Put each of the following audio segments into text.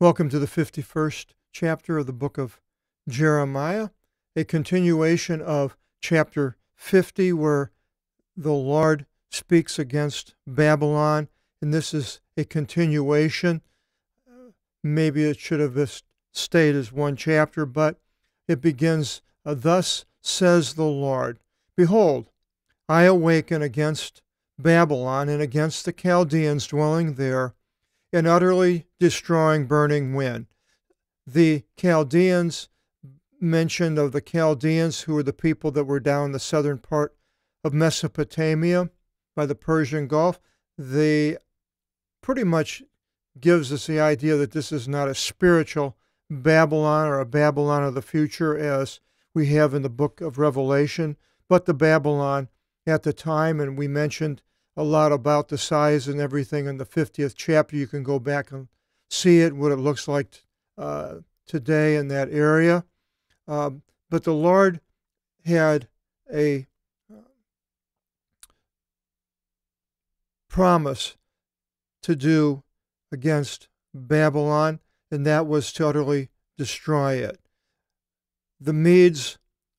Welcome to the 51st chapter of the book of Jeremiah, a continuation of chapter 50, where the Lord speaks against Babylon, and this is a continuation. Maybe it should have stayed as one chapter, but it begins, Thus says the Lord, Behold, I awaken against Babylon and against the Chaldeans dwelling there, an utterly destroying burning wind. The Chaldeans, mentioned of the Chaldeans, who were the people that were down the southern part of Mesopotamia by the Persian Gulf, they pretty much gives us the idea that this is not a spiritual Babylon or a Babylon of the future as we have in the book of Revelation, but the Babylon at the time, and we mentioned a lot about the size and everything in the 50th chapter. You can go back and see it, what it looks like today in that area. But the Lord had a promise to do against Babylon, and that was to utterly destroy it. The Medes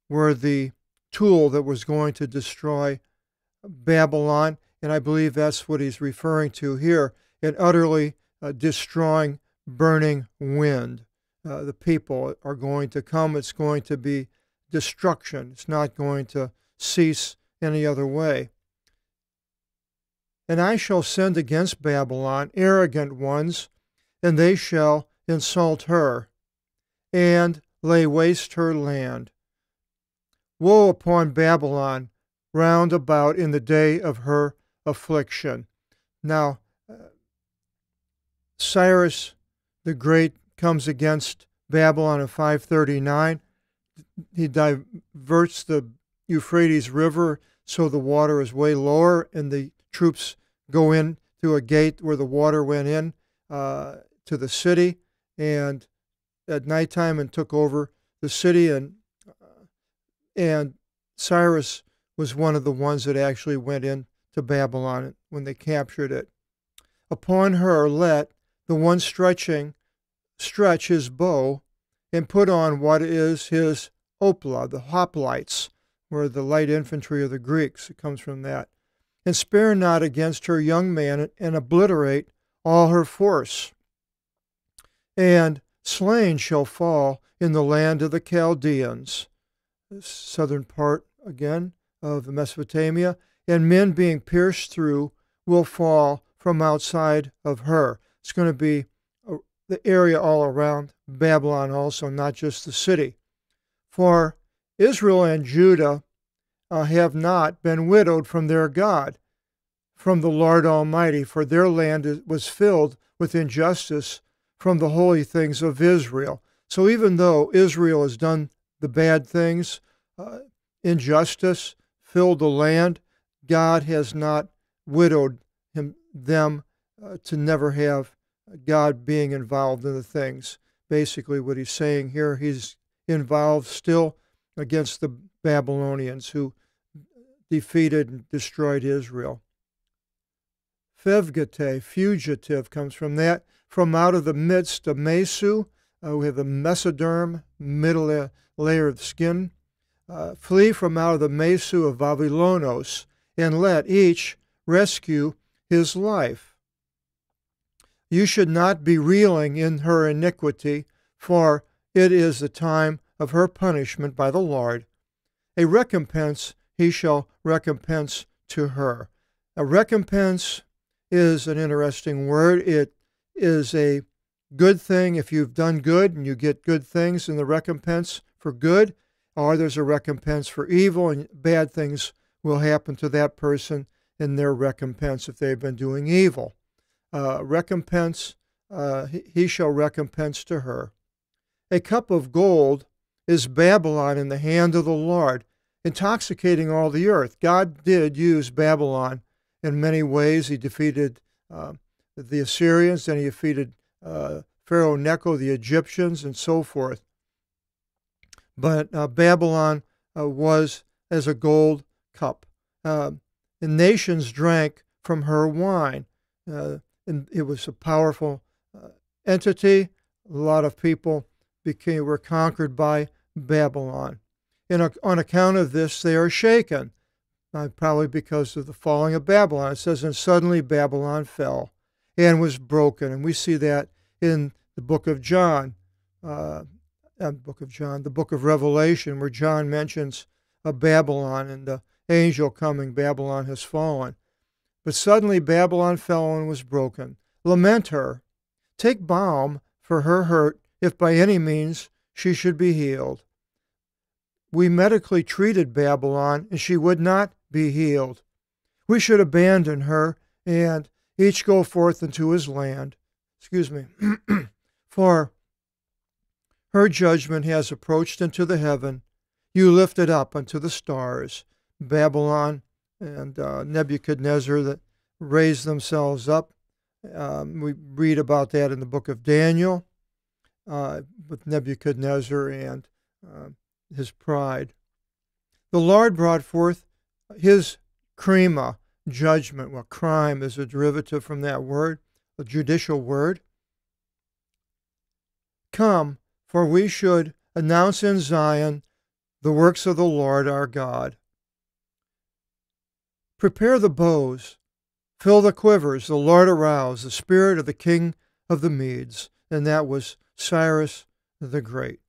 were the tool that was going to destroy Babylon, and I believe that's what he's referring to here, an utterly destroying, burning wind. The people are going to come. It's going to be destruction. It's not going to cease any other way. And I shall send against Babylon arrogant ones, and they shall insult her, and lay waste her land. Woe upon Babylon round about in the day of her affliction. Now, Cyrus the Great comes against Babylon in 539. He diverts the Euphrates River so the water is way lower, and the troops go in through a gate where the water went in to the city, and at nighttime, and took over the city, and Cyrus was one of the ones that actually went in to Babylon when they captured it. Upon her let the one stretch his bow and put on what is his opla, the hoplites, were the light infantry of the Greeks. It comes from that. And spare not against her young man, and obliterate all her force. And slain shall fall in the land of the Chaldeans, the southern part again of Mesopotamia, and men being pierced through will fall from outside of her. It's going to be the area all around Babylon also, not just the city. For Israel and Judah have not been widowed from their God, from the Lord Almighty, for their land was filled with injustice from the holy things of Israel. So even though Israel has done the bad things, injustice filled the land, God has not widowed them to never have God being involved in the things. Basically what he's saying here, he's involved still against the Babylonians who defeated and destroyed Israel. Fevgate, fugitive, comes from that. From out of the midst of Mesu, we have the mesoderm, middle layer of the skin. Flee from out of the Mesu of Babylonos, and let each rescue his life. You should not be reeling in her iniquity, for it is the time of her punishment by the Lord. A recompense he shall recompense to her. A recompense is an interesting word. It is a good thing if you've done good and you get good things in the recompense for good, or there's a recompense for evil and bad things will happen to that person in their recompense if they've been doing evil. Recompense, he shall recompense to her. A cup of gold is Babylon in the hand of the Lord, intoxicating all the earth. God did use Babylon in many ways. He defeated the Assyrians, then he defeated Pharaoh Necho, the Egyptians, and so forth. But Babylon was as a gold cup. The nations drank from her wine. And it was a powerful entity, A lot of people were conquered by Babylon. And on account of this, they are shaken, probably because of the falling of Babylon. It says, and suddenly Babylon fell and was broken. And we see that in the book of John, the book of Revelation, where John mentions Babylon and the angel coming, Babylon has fallen. But suddenly Babylon fell and was broken. Lament her. Take balm for her hurt, if by any means she should be healed. We medically treated Babylon, and she would not be healed. We should abandon her, and each go forth into his land. For her judgment has approached into the heaven. You lift it up unto the stars. Babylon and Nebuchadnezzar that raised themselves up. We read about that in the book of Daniel with Nebuchadnezzar and his pride. The Lord brought forth his krima, judgment. Well, crime is a derivative from that word, a judicial word. Come, for we should announce in Zion the works of the Lord our God. Prepare the bows, fill the quivers, the Lord arouse, the spirit of the king of the Medes. And that was Cyrus the Great.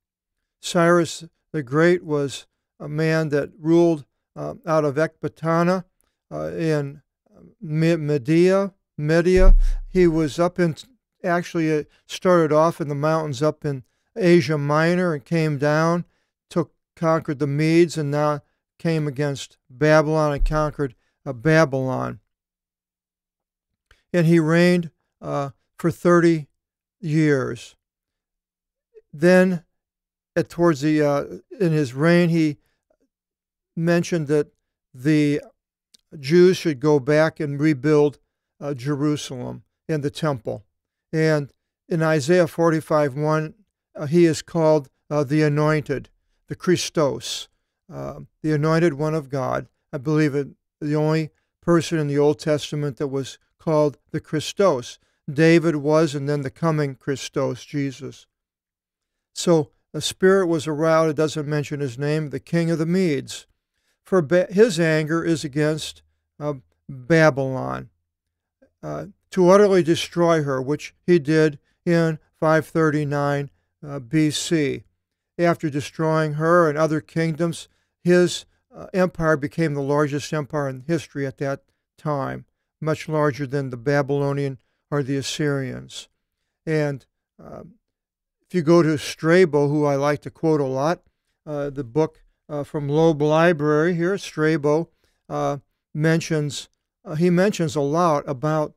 Cyrus the Great was a man that ruled out of Ecbatana in Media. He was up in, actually started off in the mountains up in Asia Minor and came down, conquered the Medes, and now came against Babylon and conquered Babylon. And he reigned for 30 years. Then, in his reign, he mentioned that the Jews should go back and rebuild Jerusalem and the temple. And in Isaiah 45:1, he is called the Anointed, the Christos, the Anointed One of God. I believe the only person in the Old Testament that was called the Christos. David was, and then the coming Christos, Jesus. So a spirit was aroused. It doesn't mention his name, the king of the Medes. For his anger is against Babylon, to utterly destroy her, which he did in 539 BC. After destroying her and other kingdoms, his empire became the largest empire in history at that time, much larger than the Babylonian or the Assyrians. And if you go to Strabo, who I like to quote a lot, the book from Loeb Library here, Strabo mentions a lot about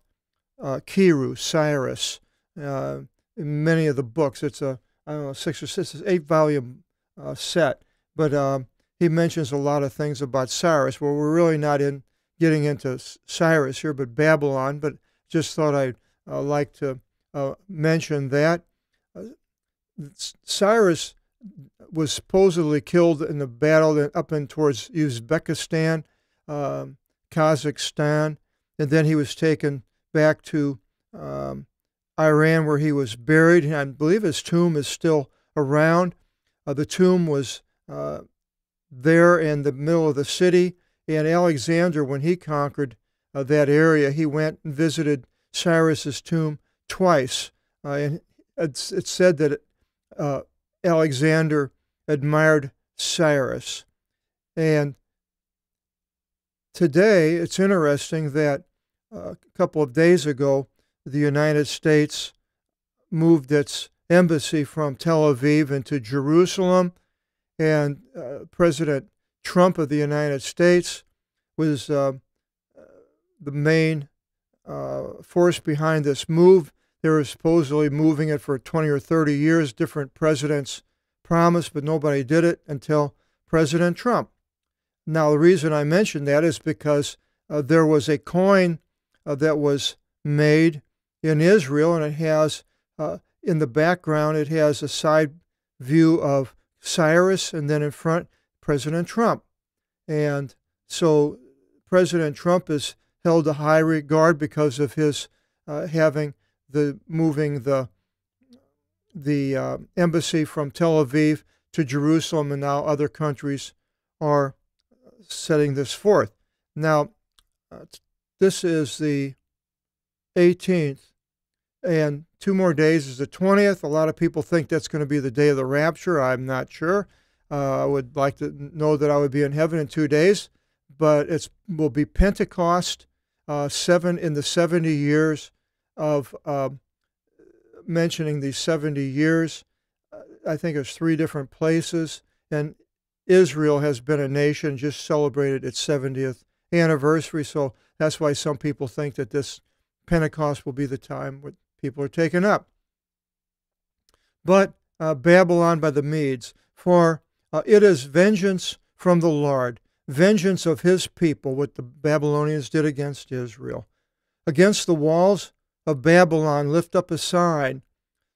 Kiru, Cyrus, in many of the books. It's a, 8-volume set, but he mentions a lot of things about Cyrus. Well, we're really not getting into Cyrus here, but Babylon, but just thought I'd like to mention that. Cyrus was supposedly killed in the battle up in towards Uzbekistan, Kazakhstan, and then he was taken back to Iran, where he was buried, and I believe his tomb is still around. The tomb was there in the middle of the city, and Alexander, when he conquered that area, he went and visited Cyrus's tomb twice. And it's said that Alexander admired Cyrus. And today, it's interesting that a couple of days ago, the United States moved its embassy from Tel Aviv into Jerusalem, and President Trump of the United States was the main force behind this move. They were supposedly moving it for 20 or 30 years. Different presidents promised, but nobody did it until President Trump. Now, the reason I mention that is because there was a coin that was made in Israel, and it has, in the background, it has a side view of Cyrus, and then in front, President Trump. And so President Trump is held to high regard because of his moving the the embassy from Tel Aviv to Jerusalem, and now other countries are setting this forth. Now, this is the 18th, and 2 more days is the 20th. A lot of people think that's going to be the day of the rapture. I'm not sure. I would like to know that I would be in heaven in 2 days, but it will be Pentecost, in the 70 years of mentioning these 70 years. I think there's 3 different places, and Israel has been a nation, just celebrated its 70th anniversary, so that's why some people think that this Pentecost will be the time when people are taken up. But Babylon by the Medes, for it is vengeance from the Lord, vengeance of his people, what the Babylonians did against Israel. Against the walls of Babylon lift up a sign,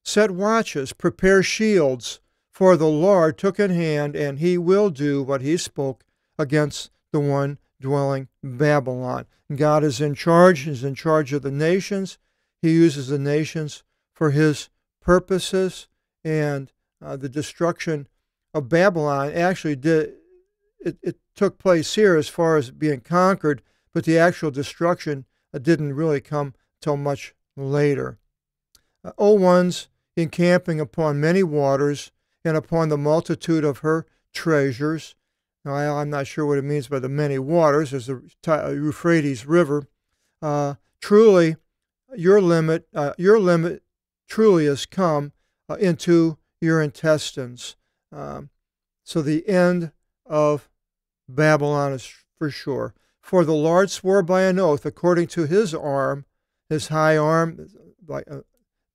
set watches, prepare shields, for the Lord took in hand, and he will do what he spoke against the one dwelling Babylon. God is in charge. He's in charge of the nations. He uses the nations for his purposes, and the destruction of Babylon actually it took place here as far as being conquered, but the actual destruction didn't really come till much later. O ones encamping upon many waters and upon the multitude of her treasures. Now, I'm not sure what it means by the many waters. There's the Euphrates River. Truly, your limit truly has come into your intestines. So the end of Babylon is for sure. For the Lord swore by an oath, according to his arm, his high arm, like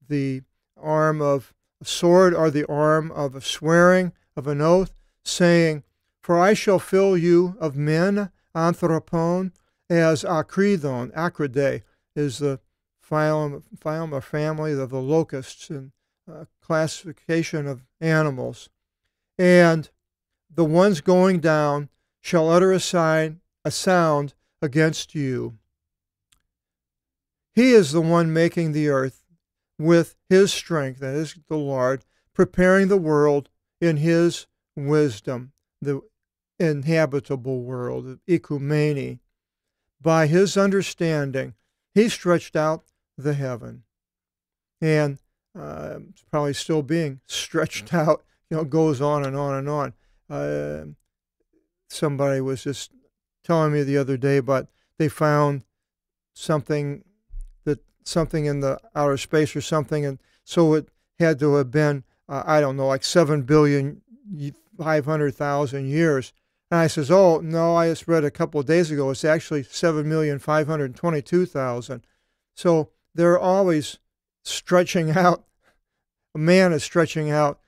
the arm of a sword, or the arm of a swearing, of an oath, saying, for I shall fill you of men, anthropon, as akridon. Acridae is the phylum or family of the locusts and classification of animals. And the ones going down shall utter a sound against you. He is the one making the earth with his strength, that is the Lord, preparing the world in his wisdom, the inhabitable world, ecumene. By his understanding, he stretched out the heaven. And it's probably still being stretched out, goes on and on and on. Somebody was just telling me the other day, but they found something in the outer space or something, and so it had to have been, I don't know, like 7,500,000 years. And I says, oh, no, I just read a couple of days ago, it's actually 7,522,000. So they're always stretching out, man is stretching out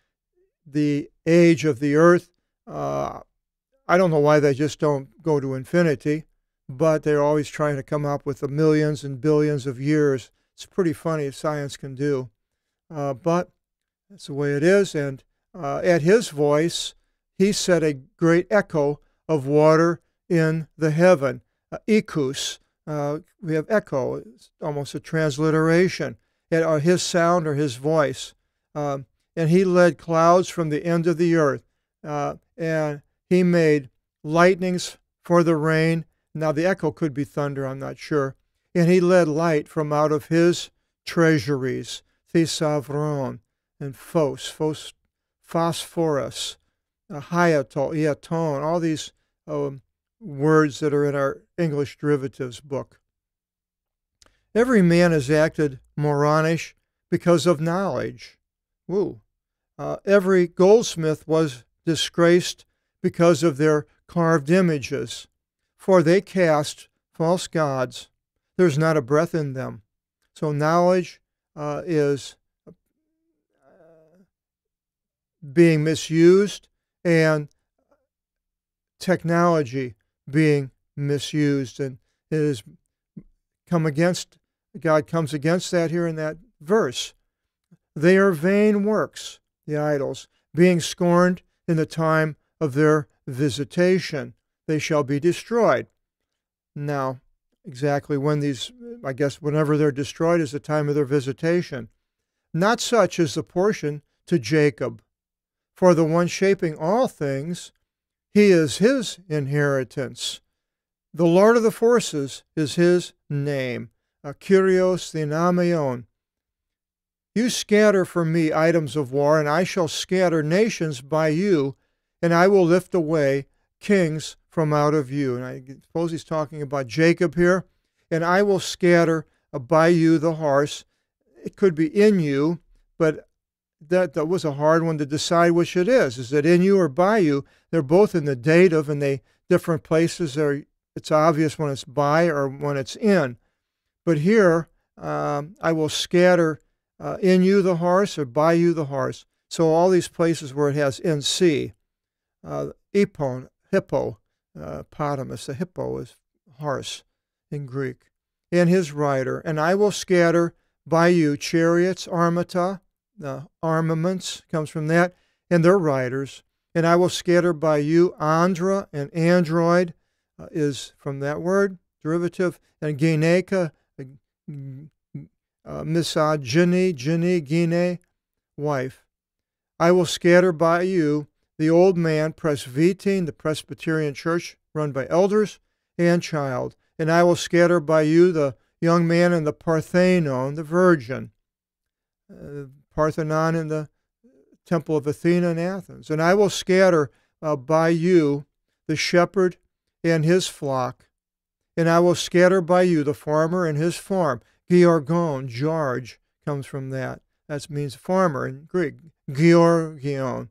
the age of the earth. I don't know why they just don't go to infinity, but they're always trying to come up with the millions and billions of years. It's pretty funny if science can do. But that's the way it is. And at his voice, he set a great echo of water in the heaven. Ikus, we have echo, it's almost a transliteration. His sound or his voice. And he led clouds from the end of the earth. And he made lightnings for the rain. Now the echo could be thunder, I'm not sure. And he led light from out of his treasuries. Thisavron and phosphorus, hyatol, iaton, all these words that are in our English derivatives book. Every man has acted moronish because of knowledge. Woo. Every goldsmith was disgraced because of their carved images, for they cast false gods. There's not a breath in them. So knowledge is being misused, and technology being misused, and it is God comes against that here in that verse. They are vain works, the idols, being scorned in the time of their visitation. They shall be destroyed. Now, exactly when these, I guess whenever they're destroyed is the time of their visitation. Not such is the portion to Jacob. For the one shaping all things, he is his inheritance. The Lord of the forces is his name, Kyrios Dinamion. You scatter for me items of war, and I shall scatter nations by you, and I will lift away kings from out of you. And I suppose he's talking about Jacob here. And I will scatter by you the horse. It could be in you, but that was a hard one to decide which it is. Is it in you or by you? They're both in the dative, and they different places. It's obvious when it's by or when it's in. But here, I will scatter in you the horse or by you the horse. So all these places where it has NC, hippopotamus, the hippo is horse in Greek, and his rider. And I will scatter by you chariots, armata, the armaments comes from that, and their riders. And I will scatter by you andra, and android is from that word, derivative, and gyneka, misogyny, gyne, wife. I will scatter by you the old man, presbytine, the Presbyterian church run by elders, and child. And I will scatter by you the young man and the Parthenon, the virgin, Parthenon in the temple of Athena in Athens. And I will scatter by you the shepherd and his flock. And I will scatter by you the farmer and his farm. Georgon, George, comes from that. That means farmer in Greek. Georgion.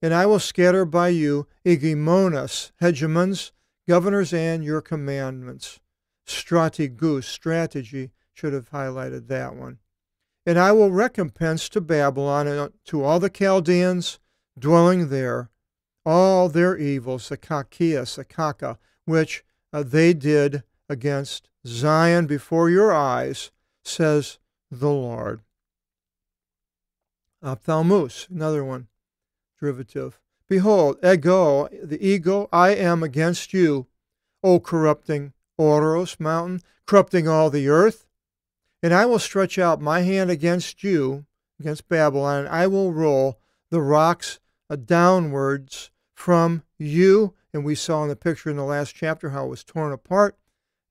And I will scatter by you hegemonas, hegemons, governors, and your commandments. Strategus, strategy, should have highlighted that one. And I will recompense to Babylon and to all the Chaldeans dwelling there all their evils, the kakias, the kaka, which they did against Zion before your eyes, says the Lord. Ophthalmos, another one, derivative. Behold, ego, the ego, I am against you, O corrupting Oros mountain, corrupting all the earth. And I will stretch out my hand against you, against Babylon, and I will roll the rocks downwards from you. And we saw in the picture in the last chapter how it was torn apart,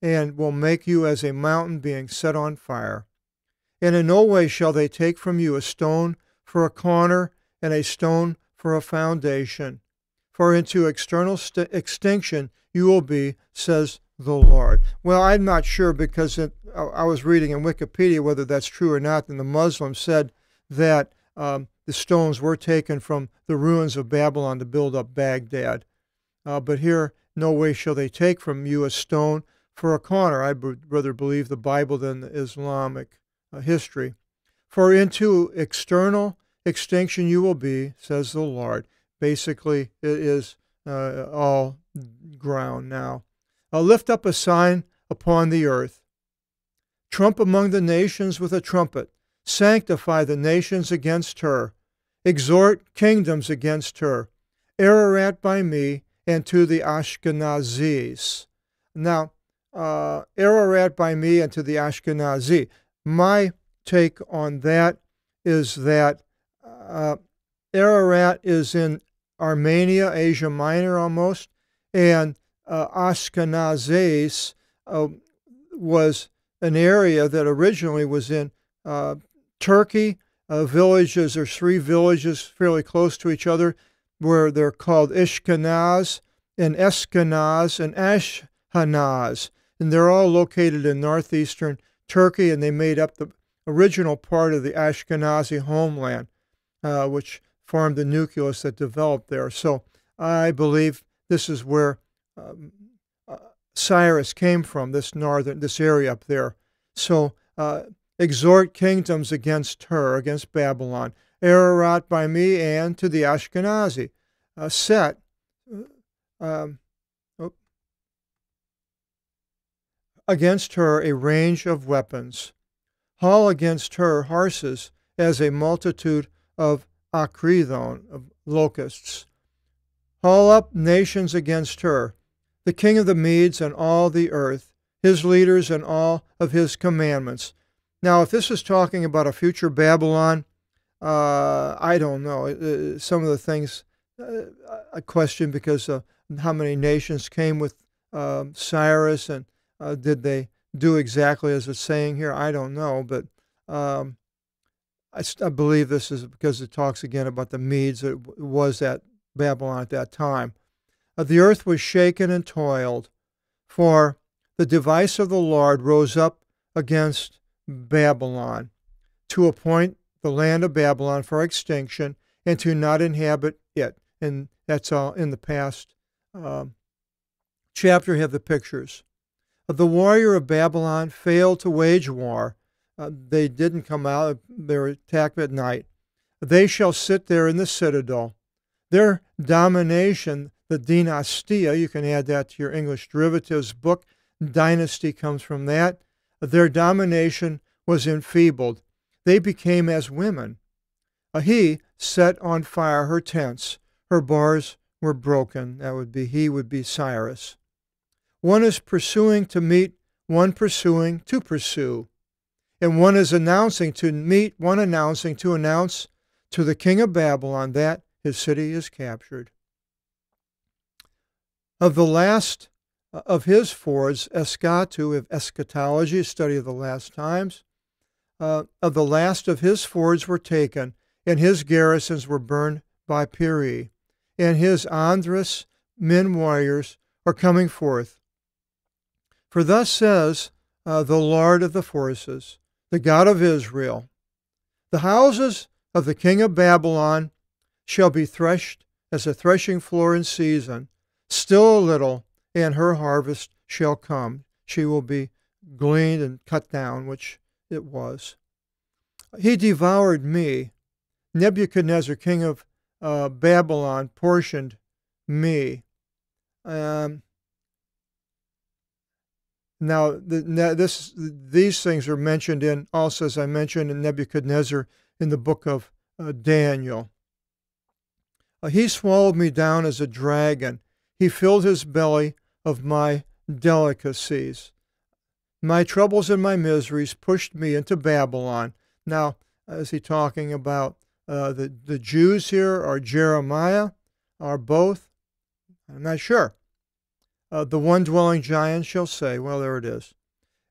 and will make you as a mountain being set on fire. And in no way shall they take from you a stone for a corner and a stone for a foundation. For into external extinction you will be, says the Lord. Well, I'm not sure, because I was reading in Wikipedia whether that's true or not, and the Muslims said that the stones were taken from the ruins of Babylon to build up Baghdad. But here, no way shall they take from you a stone for a corner. I'd rather believe the Bible than the Islamic history. For into external extinction you will be, says the Lord. Basically, it is all ground now. Lift up a sign upon the earth. Trump among the nations with a trumpet. Sanctify the nations against her. Exhort kingdoms against her. Ararat by me and to the Ashkenazis. Now, Ararat by me and to the Ashkenazi. My take on that is that Ararat is in Armenia, Asia Minor almost, and Ashkenazis was an area that originally was in Turkey. Villages, there's 3 villages fairly close to each other where they're called Ishkenaz and Eskenaz and Ashkenaz. And they're all located in northeastern Turkey, and they made up the original part of the Ashkenazi homeland, which formed the nucleus that developed there. So I believe this is where Cyrus came from, this area up there. So exhort kingdoms against her, against Babylon. Ararat by me and to the Ashkenazi. Set against her a range of weapons. Haul against her horses as a multitude of akridon, of locusts. Haul up nations against her, the king of the Medes and all the earth, his leaders and all of his commandments. Now, if this is talking about a future Babylon, I don't know. Some of the things I question because how many nations came with Cyrus, and did they do exactly as it's saying here? I don't know, but um, I believe this is because it talks again about the Medes that was at Babylon at that time. The earth was shaken and toiled, for the device of the Lord rose up against Babylon to appoint the land of Babylon for extinction and to not inhabit it. And that's all in the past chapter. Have the pictures. The warrior of Babylon failed to wage war. They didn't come out. They were attacked at night. They shall sit there in the citadel. Their domination, the dynastia, you can add that to your English derivatives book. Dynasty comes from that. Their domination was enfeebled. They became as women. He set on fire her tents. Her bars were broken. That would be, he would be Cyrus. One is pursuing to meet, one pursuing to pursue. And one is announcing to meet, one announcing to announce to the king of Babylon that his city is captured. Of the last of his fords, eschatu, of eschatology, a study of the last times, of the last of his fords were taken, and his garrisons were burned by Piri, and his Andrus men warriors are coming forth. For thus says the Lord of the forces, the God of Israel, the houses of the king of Babylon shall be threshed as a threshing floor in season, still a little, and her harvest shall come. She will be gleaned and cut down, which it was. He devoured me. Nebuchadnezzar, king of Babylon, portioned me. Now, these things are mentioned in, also as I mentioned, in Nebuchadnezzar in the book of Daniel. He swallowed me down as a dragon. He filled his belly of my delicacies. My troubles and my miseries pushed me into Babylon. Now, is he talking about the Jews here, or Jeremiah, or both? I'm not sure. The one dwelling giant shall say, well, there it is.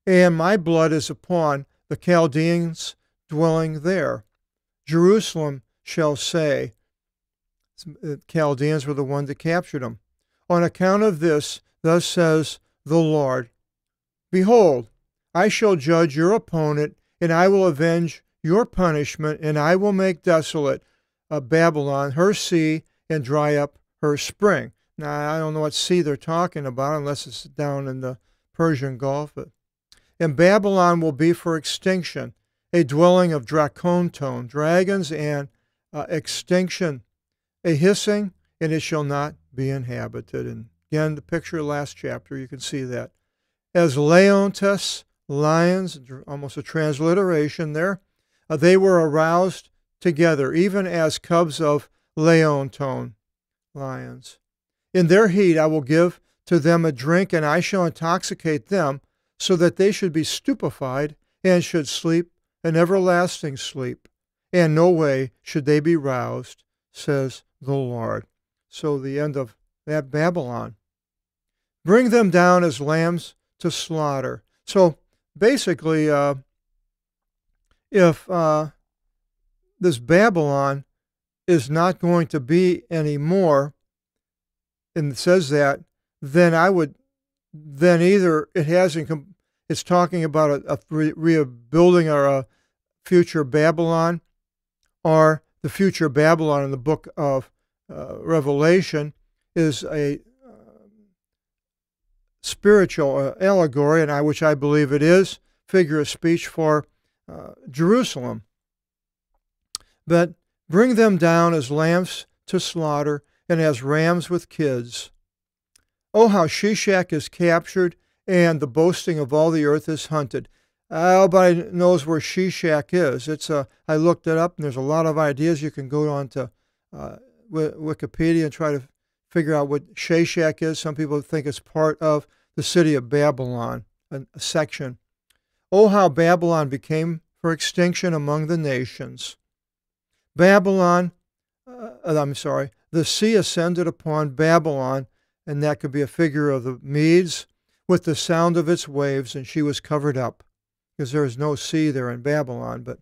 And my blood is upon the Chaldeans dwelling there. Jerusalem shall say, the Chaldeans were the ones that captured them. On account of this, thus says the Lord, behold, I shall judge your opponent, and I will avenge your punishment, and I will make desolate Babylon, her sea, and dry up her spring. Now, I don't know what sea they're talking about, unless it's down in the Persian Gulf. And Babylon will be for extinction, a dwelling of draconton, dragons, and extinction, a hissing, and it shall not be inhabited. And again, the picture last chapter, you can see that. As Leontes, lions, almost a transliteration there, they were aroused together, even as cubs of Leonton, lions. In their heat I will give to them a drink, and I shall intoxicate them, so that they should be stupefied, and should sleep an everlasting sleep, and no way should they be roused, says the Lord. So the end of that Babylon. Bring them down as lambs to slaughter. So basically, if this Babylon is not going to be anymore, and it says that, then either it hasn't, it's talking about a rebuilding or a future Babylon, or the future Babylon in the book of Revelation is a spiritual allegory, and which I believe it is, figure of speech for Jerusalem. But bring them down as lambs to slaughter, and as rams with kids. Oh, how Shishak is captured, and the boasting of all the earth is hunted. Everybody knows where Shishak is. I looked it up, and there's a lot of ideas. You can go on to Wikipedia and try to figure out what Shishak is. Some people think it's part of the city of Babylon, a section. Oh, how Babylon became for extinction among the nations. Babylon, the sea ascended upon Babylon, and that could be a figure of the Medes, with the sound of its waves, and she was covered up, because there is no sea there in Babylon, but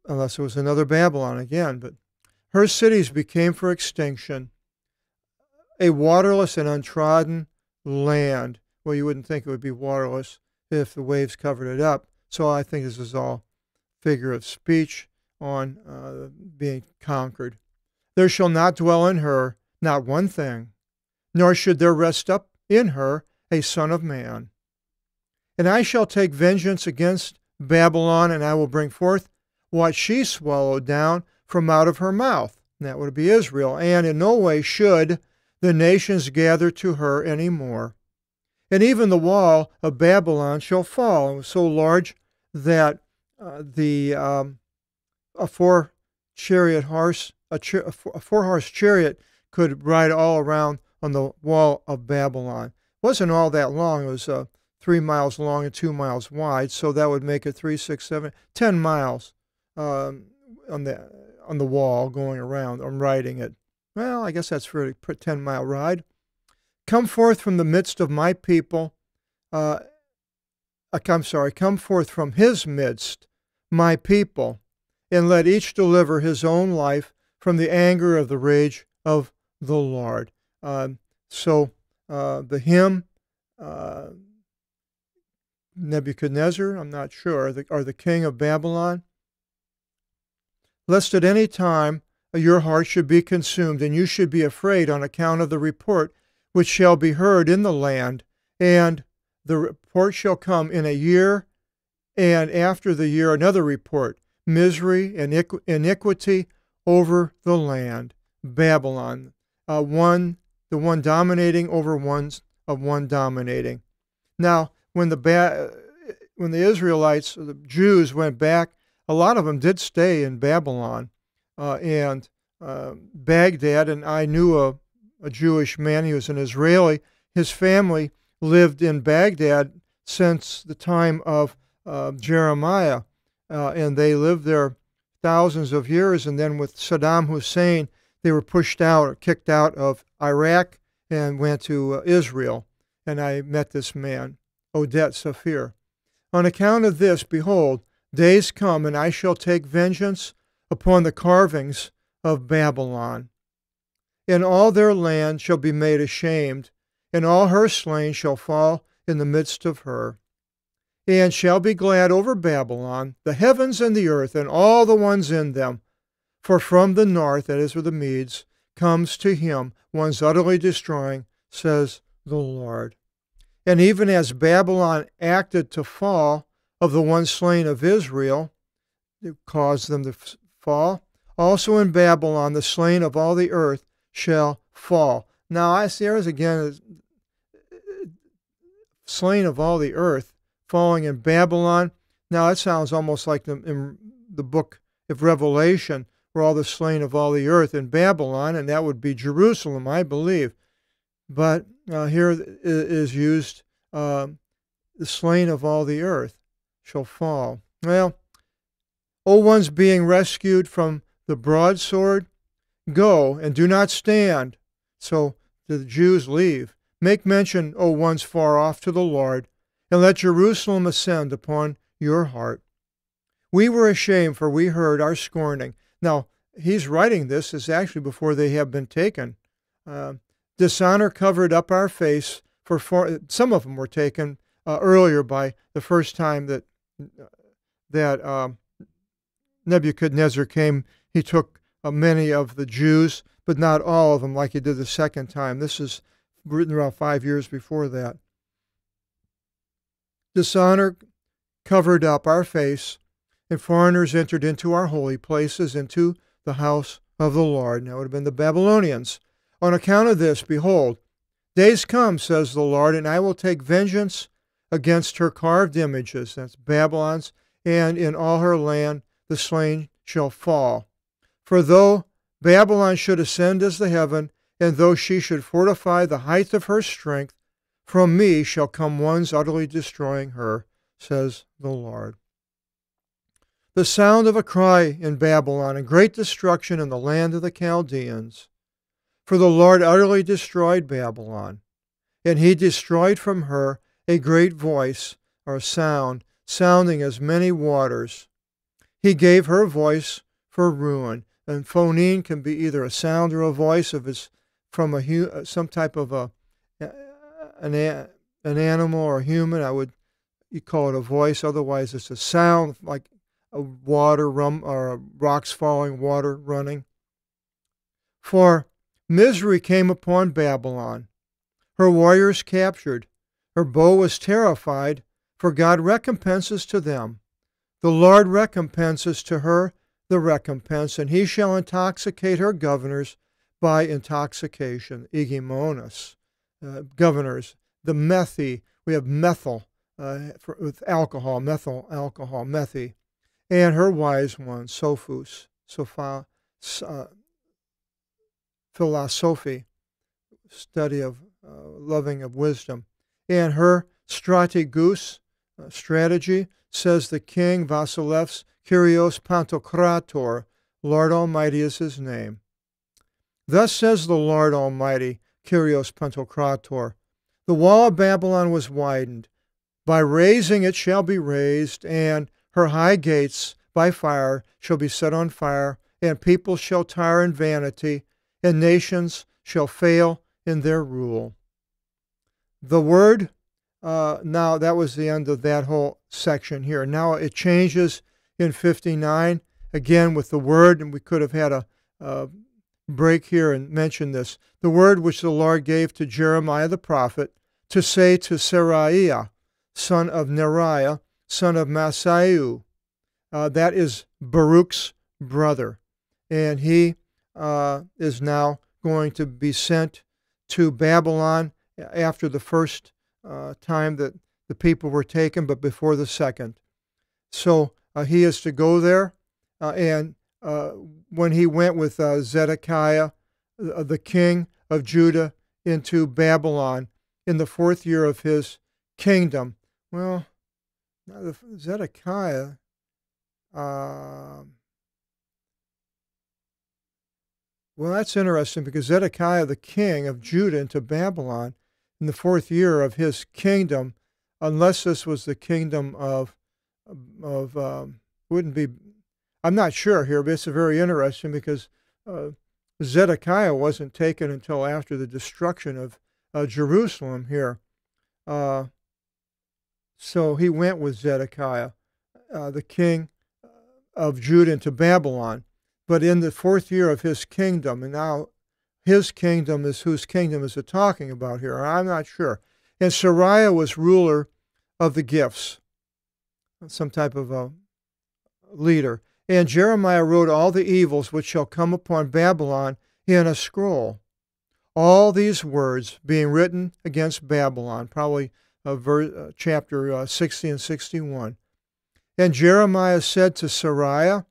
unless it was another Babylon again. But her cities became for extinction a waterless and untrodden land. Well, you wouldn't think it would be waterless if the waves covered it up. So I think this is all figure of speech on being conquered. There shall not dwell in her not one thing, nor should there rest up in her a son of man. And I shall take vengeance against Babylon, and I will bring forth what she swallowed down from out of her mouth. And that would be Israel. And in no way should the nations gather to her any more. And even the wall of Babylon shall fall. It was so large that a four-horse chariot could ride all around on the wall of Babylon. It wasn't all that long. It was 3 miles long and 2 miles wide, so that would make it 3, 6, 7, 10 miles on the wall going around. I'm riding it. Well, I guess that's for a 10-mile ride. Come forth from the midst of my people. Come forth from his midst, my people, and let each deliver his own life from the anger of the rage of the Lord. So the hymn, Nebuchadnezzar, I'm not sure, or the king of Babylon, lest at any time your heart should be consumed, and you should be afraid on account of the report which shall be heard in the land. And the report shall come in a year, and after the year another report, misery and iniquity over the land. Babylon, the one dominating over one dominating. Now, when the Israelites, the Jews, went back, a lot of them did stay in Babylon and Baghdad. And I knew a Jewish man. He was an Israeli. His family lived in Baghdad since the time of Jeremiah, and they lived there thousands of years. And then with Saddam Hussein, they were pushed out or kicked out of Iraq and went to Israel. And I met this man, Odette Safir. On account of this, behold, days come, and I shall take vengeance upon the carvings of Babylon. And all their land shall be made ashamed, and all her slain shall fall in the midst of her. And shall be glad over Babylon, the heavens and the earth, and all the ones in them. For from the north, that is, with the Medes, comes to him one's utterly destroying, says the Lord. And even as Babylon acted to fall of the one slain of Israel, it caused them to fall, also in Babylon the slain of all the earth shall fall. Now, I see there's again slain of all the earth falling in Babylon. Now, that sounds almost like in the book of Revelation, where all the slain of all the earth in Babylon, and that would be Jerusalem, I believe. But here is used the slain of all the earth shall fall. Well, O ones being rescued from the broadsword, go and do not stand. So the Jews leave. Make mention, O ones far off, to the Lord, and let Jerusalem ascend upon your heart. We were ashamed, for we heard our scorning. Now, he's writing this is actually before they have been taken. Dishonor covered up our face, for some of them were taken earlier by the first time that Nebuchadnezzar came. He took many of the Jews, but not all of them like he did the second time. This is written around 5 years before that. Dishonor covered up our face, and foreigners entered into our holy places, into the house of the Lord. Now it would have been the Babylonians. On account of this, behold, days come, says the Lord, and I will take vengeance against her carved images, that's Babylon's, and in all her land the slain shall fall. For though Babylon should ascend as the heaven, and though she should fortify the height of her strength, from me shall come ones utterly destroying her, says the Lord. the sound of a cry in Babylon, and great destruction in the land of the Chaldeans. For the Lord utterly destroyed Babylon, and he destroyed from her a great voice, or sound, sounding as many waters. He gave her voice for ruin. And phoneme can be either a sound or a voice if it's from some type of an animal or a human. You call it a voice. Otherwise, it's a sound like a water or rocks falling, water running. For misery came upon Babylon, her warriors captured, her bow was terrified, for God recompenses to them. The Lord recompenses to her the recompense, and he shall intoxicate her governors by intoxication, egemonos, governors. The methi, we have methyl, with alcohol, methyl alcohol, methi, and her wise ones, sophus, philosophy, study of loving of wisdom, and her strategus, strategy, says the king, Vasilevs, Kyrios Pantokrator, Lord Almighty is his name. Thus says the Lord Almighty, Kyrios Pantokrator, the wall of Babylon was widened. By raising it shall be raised, and her high gates by fire shall be set on fire, and people shall tire in vanity, and nations shall fail in their rule. The word, now that was the end of that whole section here. Now it changes in 59, again with the word, and we could have had a break here and mention this. The word which the Lord gave to Jeremiah the prophet to say to Seraiah, son of Neriah, son of Masaiu. That is Baruch's brother. And he is now going to be sent to Babylon after the first time that the people were taken, but before the second. So he is to go there, and when he went with Zedekiah, the king of Judah, into Babylon in the 4th year of his kingdom. Well, Zedekiah, well, that's interesting because Zedekiah, the king of Judah, into Babylon in the 4th year of his kingdom, unless this was the kingdom of wouldn't be, I'm not sure here, but it's very interesting because Zedekiah wasn't taken until after the destruction of Jerusalem here. So he went with Zedekiah, the king of Judah, into Babylon. But in the 4th year of his kingdom, and now his kingdom is, whose kingdom is it talking about here? I'm not sure. And Seraiah was ruler of the gifts, some type of a leader. And Jeremiah wrote all the evils which shall come upon Babylon in a scroll. All these words being written against Babylon, probably chapter 60 and 61. And Jeremiah said to Seraiah,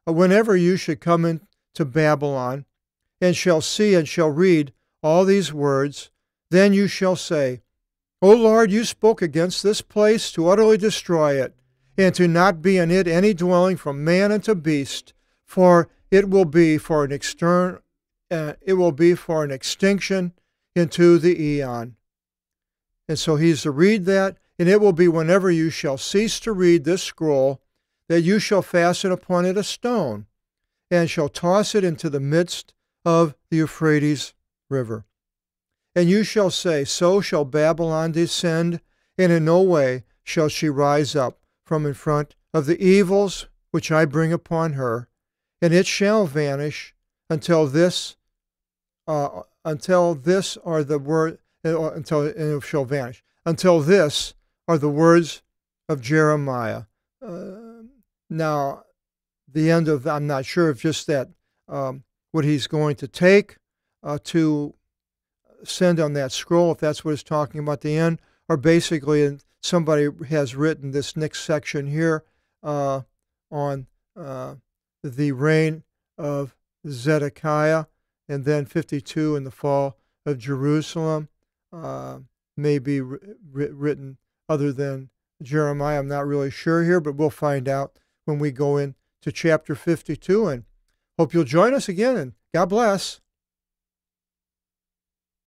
whenever you should come into Babylon, and shall see and shall read all these words, then you shall say, O Lord, you spoke against this place to utterly destroy it, and to not be in it any dwelling from man unto beast, for it will be for an extinction into the eon. And so he's to read that, and it will be whenever you shall cease to read this scroll, that you shall fasten upon it a stone, and shall toss it into the midst of the Euphrates River. And you shall say, so shall Babylon descend, and in no way shall she rise up from in front of the evils which I bring upon her, and it shall vanish until this are the word, until it shall vanish. Until this are the words of Jeremiah. Now, the end of, I'm not sure if just that, what he's going to take to send on that scroll, if that's what it's talking about, the end, or basically somebody has written this next section here on the reign of Zedekiah, and then 52 in the fall of Jerusalem, may be written other than Jeremiah. I'm not really sure here, but we'll find out when we go into chapter 52. And hope you'll join us again, and God bless.